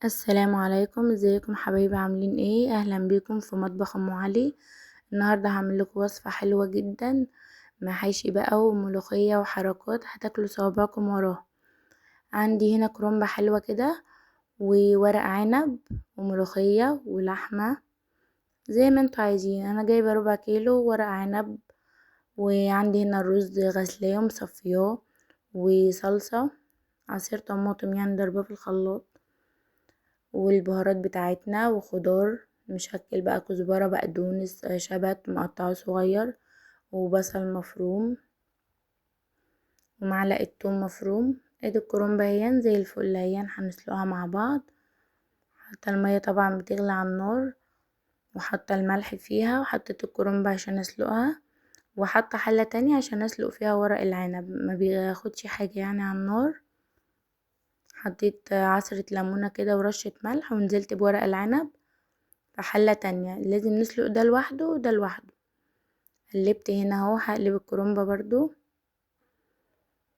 السلام عليكم، ازيكم حبايبي؟ عاملين ايه؟ اهلا بيكم في مطبخ ام علي. النهارده هعمل لكم وصفه حلوه جدا، محاشي بقى وملوخيه وحركات هتاكلوا صوابعكم وراها. عندي هنا كرومبه حلوه كده، وورق عنب وملوخيه ولحمه زي ما انتوا عايزين. انا جايبه 4 كيلو ورق عنب، وعندي هنا الرز غسلاه ومصفياه، وصلصه، عصير طماطم يعني ضربه في الخلاط، والبهارات بتاعتنا، وخضار مشكل بقى، كزبرة، بقدونس، شبت مقطعه صغير، وبصل مفروم، ومعلقة توم مفروم. ادي الكرنبة اهي زي الفل اهي، هنسلقها مع بعض. حتى المية طبعا بتغلي على النار، وحاطة الملح فيها، وحطيت الكرنبة عشان اسلقها، وحاطة حلة تانية عشان اسلق فيها ورق العنب، ما بياخدش حاجة يعني على النار. حطيت عصرة ليمونة كده ورشة ملح، ونزلت بورق العنب في حلة تانية. لازم نسلق ده لوحده وده لوحده. قلبت هنا اهو، هقلب الكرنبة برضو،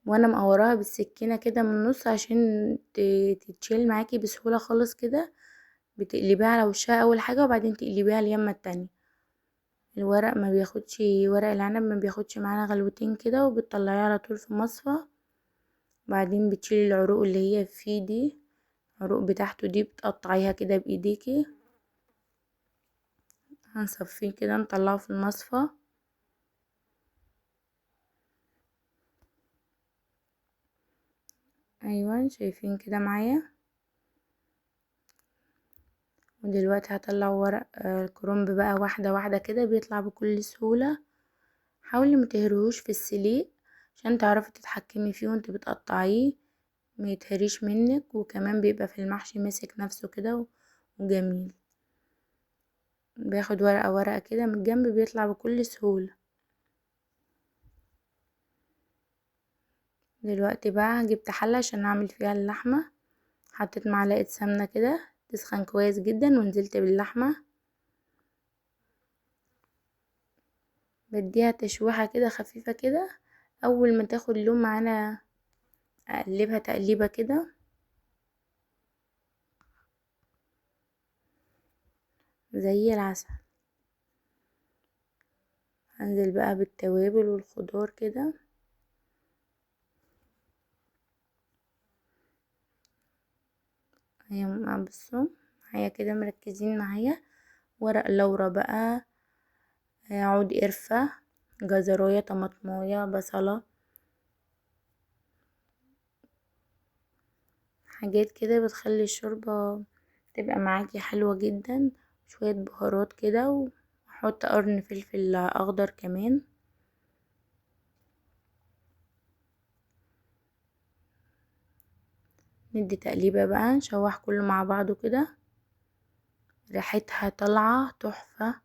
وانا مقوراها بالسكينة كده من النص عشان تتشيل معاكي بسهولة خالص كده. بتقلبيها على وشها اول حاجة، وبعدين تقلبيها اليمة التانية. الورق ما بياخدش، ورق العنب ما بياخدش معانا غلوتين كده، وبتطلعيه على طول في مصفى. بعدين بتشيلي العروق اللي هي فيه دي، العروق بتاعته دي بتقطعيها كده بايديكي. هنصفيه كده، نطلعه في المصفى. ايوه شايفين كده معايا. ودلوقتي هطلع ورق الكرنب بقى واحدة واحدة كده، بيطلع بكل سهولة. حاولي متهرهوش في السليق عشان تعرفي تتحكمي فيه وانت بتقطعيه، ما يتهريش منك، وكمان بيبقى في المحشي ماسك نفسه كده وجميل. باخد ورقة ورقة كده من الجنب، بيطلع بكل سهولة. دلوقتي بقى جبت حلة عشان اعمل فيها اللحمة. حطيت معلقة سمنة كده تسخن كويس جدا، ونزلت باللحمة، بديها تشويحة كده خفيفة كده. اول ما تاخد لون معانا اقلبها تقليبة كده زي العسل. هنزل بقى بالتوابل والخضار كده. هي بصوا معايا كده، مركزين معايا. ورق لورا بقى، عود قرفة، جزراية، طماطماية، بصلة، حاجات كده بتخلي الشوربة تبقى معاكي حلوة جدا. شوية بهارات كده، واحط قرن فلفل اخضر كمان. ندي تقليبة بقى، نشوح كله مع بعضه كده. ريحتها طالعة تحفة.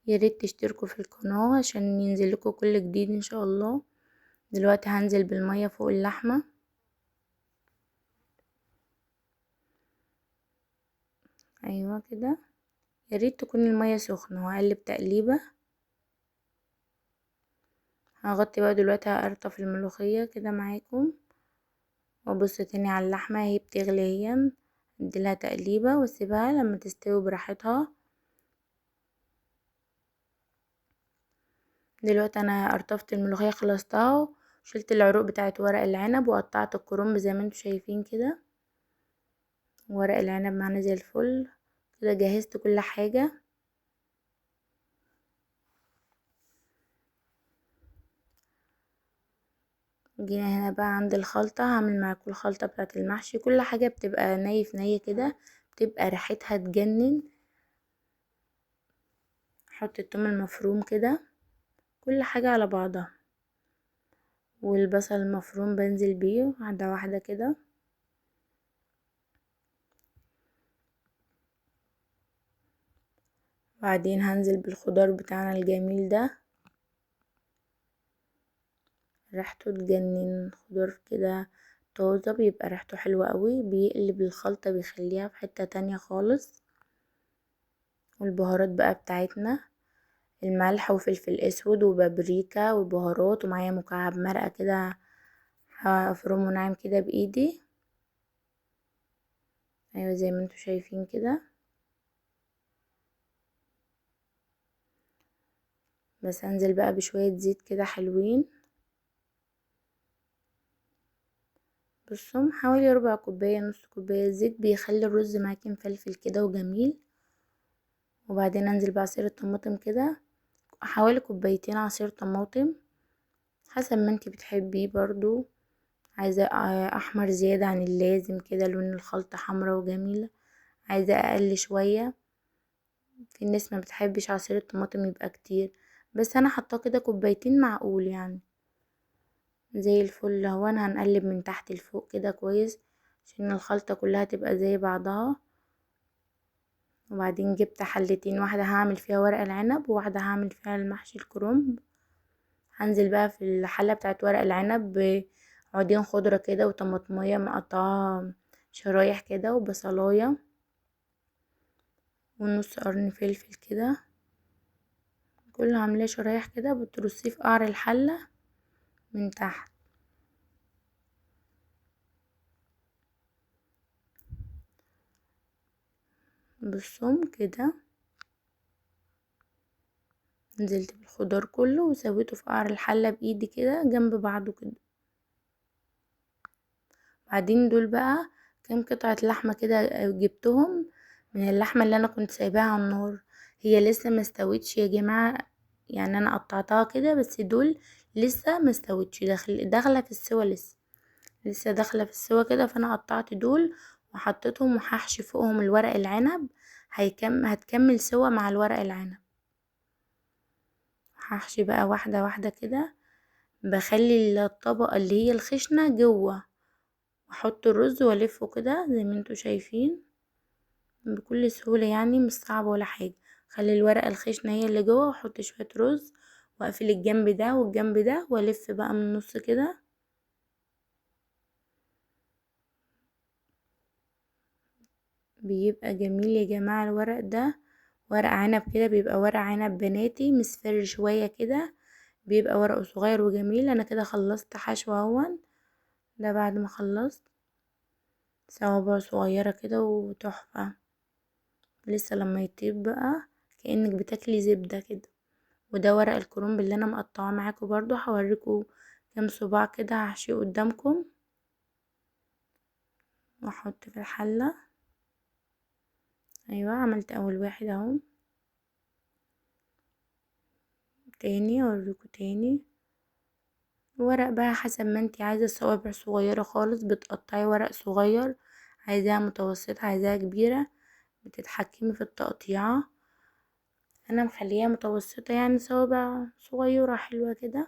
يا ريت تشتركوا في القناة عشان ينزل لكم كل جديد ان شاء الله. دلوقتي هنزل بالمية فوق اللحمة. ايوه كده. يا ريت تكون المية سخنة، وهقلب تقليبة. هغطي بقى دلوقتي، هقرطف الملوخية كده معاكم، وابص تاني على اللحمة هي بتغلي اهي. اديلها تقليبة واسيبها لما تستوي براحتها. دلوقتي انا قرطفت الملوخية خلصتها، وشلت العروق بتاعت ورق العنب، وقطعت الكرنب زي ما انتوا شايفين كده. ورق العنب معانا زي الفل كده. جهزت كل حاجة. جينا هنا بقى عند الخلطة، هعمل معاكم الخلطة بتاعة المحشي. كل حاجة بتبقى ني في ني كده، بتبقى ريحتها تجنن. احط التوم المفروم كده، كل حاجة على بعضها، والبصل المفروم بنزل بيه واحدة واحدة كده. بعدين هنزل بالخضار بتاعنا الجميل ده، ريحته تجنن. خضار كده طازة بيبقى ريحته حلوة قوي، بيقلب الخلطة، بيخليها في حتة تانية خالص. والبهارات بقى بتاعتنا، الملح وفلفل اسود وبابريكا وبهارات، ومعايا مكعب مرقة كده هفرمه ناعم كده بايدي. ايوه زي ما انتوا شايفين كده. بس هنزل بقى بشوية زيت كده حلوين. بصوا حوالي ربع كوباية نص كوباية زيت بيخلي الرز معاكي مفلفل كده وجميل. وبعدين انزل بعصير الطماطم كده، حوالي كوبايتين عصير طماطم حسب ما انتي بتحبيه برضو. عايزة احمر زيادة عن اللازم كده، لون الخلطة حمرا وجميلة. عايزة اقل شوية، في ناس ما بتحبش عصير الطماطم يبقى كتير، بس انا حطاه كده كوبايتين معقول يعني. زي الفل. هو انا هنقلب من تحت لفوق كده كويس عشان الخلطة كلها تبقى زي بعضها. وبعدين جبت حلتين، واحدة هعمل فيها ورق العنب وواحدة هعمل فيها المحشي الكرنب. هنزل بقى في الحلة بتاعت ورق العنب بعودين خضرة كده وطماطمية مقطعاها شرايح كده وبصلاية ونص قرن فلفل كده، كله عاملاه شرايح كده بترصيه في قعر الحلة من تحت. بالصوم كده نزلت بالخضار كله وسويته في قعر الحلة بايدي كده جنب بعضه كده. بعدين دول بقى كام قطعة لحمة كده جبتهم من اللحمة اللي انا كنت سايباها على النار. هي لسه ما استوتش يا جماعة، يعني انا قطعتها كده بس دول لسه ما استوتش، داخله في السوا لسه داخله في السوا كده. فانا قطعت دول وحطيتهم وهحشي فوقهم الورق العنب. هتكمل سوا مع الورق العنب. هحشي بقى واحده واحده كده، بخلي الطبقه اللي هي الخشنه جوه واحط الرز والفه كده زي ما انتوا شايفين بكل سهوله، يعني مش صعبه ولا حاجه. خلي الورقه الخشنه هي اللي جوه واحط شويه رز واقفل الجنب ده والجنب ده والف بقى من النص كده. بيبقى جميل يا جماعة الورق ده. ورق عنب كده بيبقى ورق عنب بناتي مصفر شوية كده، بيبقى ورقه صغير وجميل. انا كده خلصت حشو اهون. ده بعد ما خلصت صوابع صغيرة كده وتحفة. لسه لما يطيب بقى كأنك بتاكلي زبدة كده. وده ورق الكرنب اللي انا مقطعاه معاكم برضو، هوريكم كام صباع كده هحشيه قدامكم واحط في الحلة. ايوه عملت اول واحد اهو، تاني اوريكم تاني. ورق بقى حسب ما انتي عايزة، الصوابع صغيرة خالص بتقطعي ورق صغير، عايزاها متوسطة عايزاها كبيرة بتتحكمي في التقطيعة. انا مخليها متوسطة يعني صوابع صغيرة حلوة كده.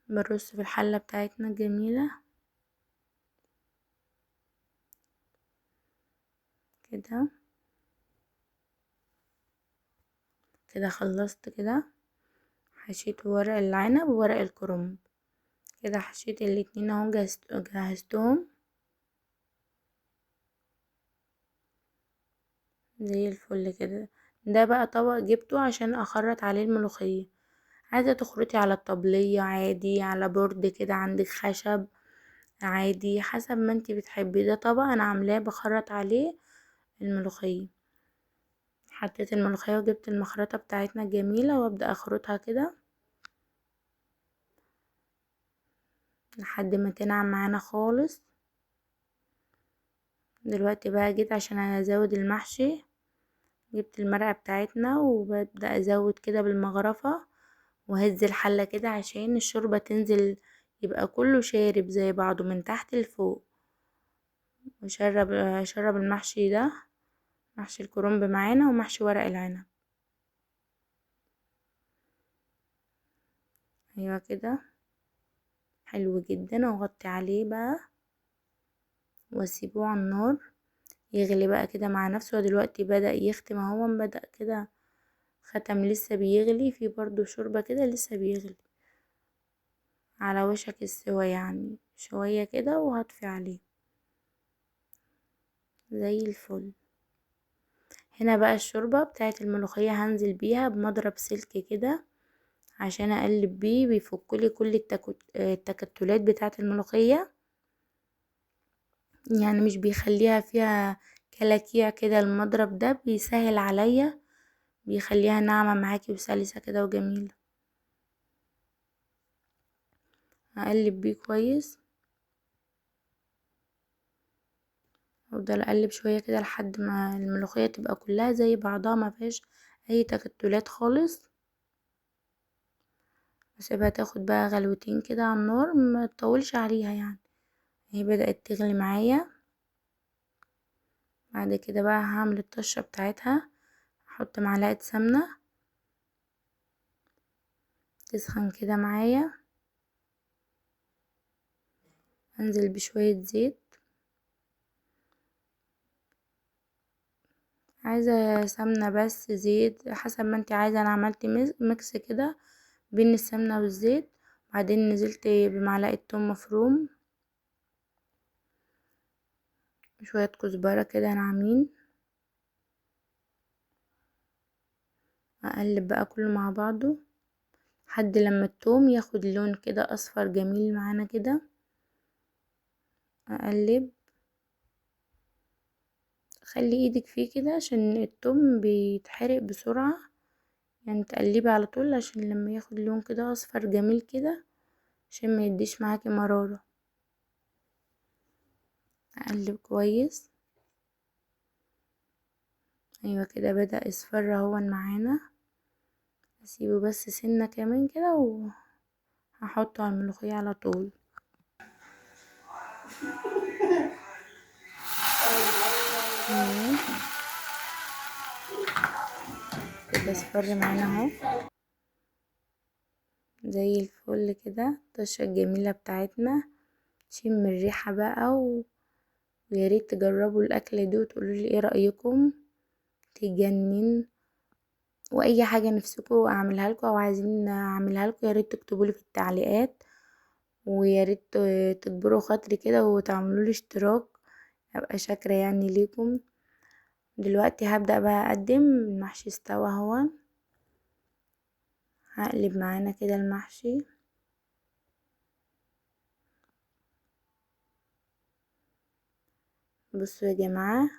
بنرص في الحلة بتاعتنا الجميلة كده. كده خلصت كده، حشيت ورق العنب وورق الكرنب كده، حشيت الاتنين اهو جهزتهم زي الفل كده. ده بقى طبق جبته عشان اخرط عليه الملوخية. عايزة تخرطي على الطبلية عادي، على بورد كده عندك خشب عادي حسب ما انتي بتحبي. ده طبق انا عاملاه بخرط عليه الملوخية. حطيت الملوخية وجبت المخرطة بتاعتنا الجميلة وابدأ اخرطها كده لحد ما تنعم معانا خالص. دلوقتي بقى جيت عشان ازود المحشي، جبت المرقة بتاعتنا وببدأ ازود كده بالمغرفة وهز الحلة كده عشان الشوربة تنزل، يبقى كله شارب زي بعضه من تحت لفوق. وشرب المحشي ده، محشي الكرنب معانا ومحشي ورق العنب. ايوه كده حلو جدا. واغطي عليه بقى واسيبه على النار يغلي بقى كده مع نفسه. دلوقتي بدأ يختم اهو، بدأ كده ختم لسه بيغلي في برضو شوربة كده لسه بيغلي على وشك السوا، يعني شوية كده وهطفي عليه زي الفل. هنا بقى الشوربة بتاعت الملوخية هنزل بيها بمضرب سلك كده عشان اقلب بيه، بيفكلي كل التكتلات بتاعت الملوخية. يعني مش بيخليها فيها كلاكيع كده. المضرب ده بيسهل عليا، بيخليها ناعمة معاكي وسلسة كده وجميلة. هقلب بيه كويس، افضل اقلب شوية كده لحد ما الملوخية تبقى كلها زي بعضها، ما فيهاش اي تكتلات خالص. اسيبها تاخد بقى غلوتين كده على النار، ما تطولش عليها يعني. هي بدأت تغلي معايا. بعد كده بقى هعمل الطشة بتاعتها. احط معلقة سمنة تسخن كده معايا، انزل بشوية زيت. عايزة سمنة بس زيت حسب ما انت عايزة. انا عملت ميكس كده بين السمنة والزيت. بعدين نزلت بمعلقة توم مفروم، شوية كزبرة كده ناعمين. اقلب بقى كله مع بعضه لحد لما التوم ياخد لون كده اصفر جميل معانا كده. اقلب، خلي ايدك فيه كده عشان التوم بيتحرق بسرعة. يعني تقلبي على طول عشان لما ياخد لون كده اصفر جميل كده، عشان ما يديش معاكي مرارة. اقلب كويس. ايوه كده بدأ يصفر اهون معانا. اسيبه بس سنة كمان كده وهحطه على الملوخية على طول. ايوه كده اصفر معانا اهو زي الفل كده. الطشة الجميلة بتاعتنا، شم الريحة بقى وياريت تجربوا الأكلة دي وتقولولي ايه رأيكم. تجنن. واي حاجة نفسكم اعملها لكم او عايزين اعملها لكم ياريت تكتبولي في التعليقات. وياريت تكبروا خاطري كده وتعملولي اشتراك، ابقى شاكرة يعني ليكم. دلوقتي هبدأ بقى اقدم المحشي. استوى اهو. هقلب معانا كده المحشي. بصوا يا جماعة،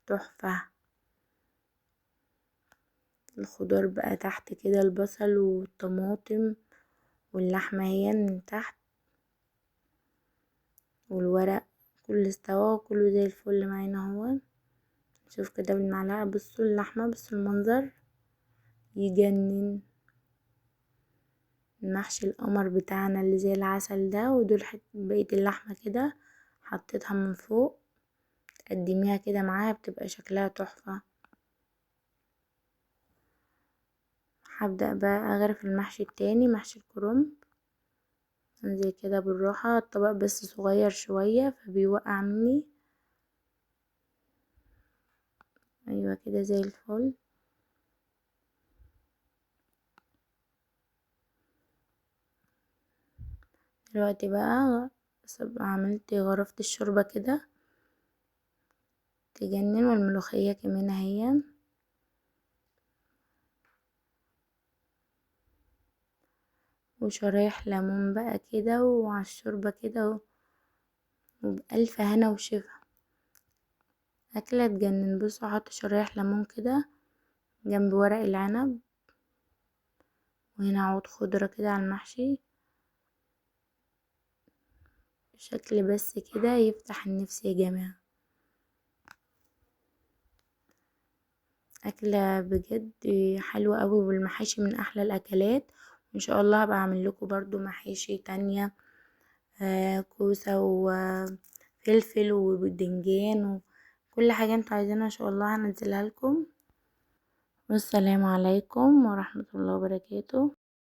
تحفة. الخضار بقى تحت كده، البصل والطماطم واللحمة هي من تحت، والورق كله استوى وكله زي الفل معانا اهو. شوف كده بالمعلقة، بصوا اللحمة، بصوا المنظر يجنن. المحشي القمر بتاعنا اللي زي العسل ده، ودول بقية اللحمة كده حطيتها من فوق. تقدميها كده معاها بتبقى شكلها تحفة. هبدأ بقى اغرف المحشي التاني، محشي الكرنب. انزل كده بالراحة، الطبق بس صغير شوية فبيوقع مني. ايوه كده زي الفل. دلوقتي بقى عملت غرفت الشوربة كده تجنن، والملوخية كمان اهي. وشرايح ليمون بقى كده وعلى الشوربة كده وبألف هنا وشفا. أكلة تجنن. بصوا هحط شرايح ليمون كده جنب ورق العنب، وهنا عود خضرة كده على المحشي. شكل بس كده يفتح النفس يا جماعة. أكلة بجد حلوة قوي، والمحاشي من أحلى الأكلات. وإن شاء الله هبقى أعمل لكم برضو محاشي تانية، كوسة وفلفل وباذنجان وكل حاجة انتوا عايزينها. إن شاء الله هنزلها لكم. والسلام عليكم ورحمة الله وبركاته.